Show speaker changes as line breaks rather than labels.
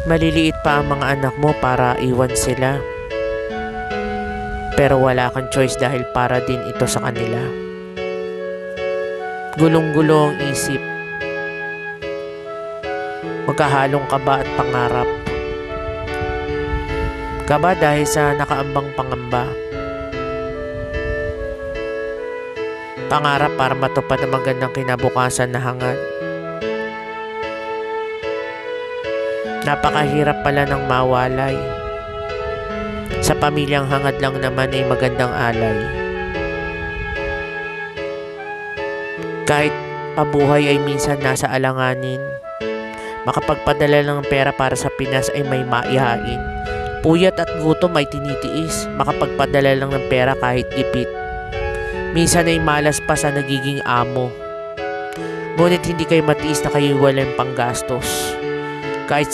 Maliliit pa ang mga anak mo para iwan sila. Pero wala kang choice dahil para din ito sa kanila. Gulong-gulo ang isip. Magkahalong kaba at pangarap. Kaba dahil sa nakaambang pangamba. Pangarap para matupad ang magandang kinabukasan na hangad. Napakahirap pala ng mawalay. Sa pamilyang hangad lang naman ay magandang alay. Kahit pabuhay ay minsan nasa alanganin. Makapagpadala ng pera para sa Pinas ay may maihain. Puyat at gutom ay tinitiis. Makapagpadala lang ng pera kahit gipit. Minsan ay malas pa sa nagiging amo. Ngunit hindi kayo matiis na kayo walang panggastos. Kahit sa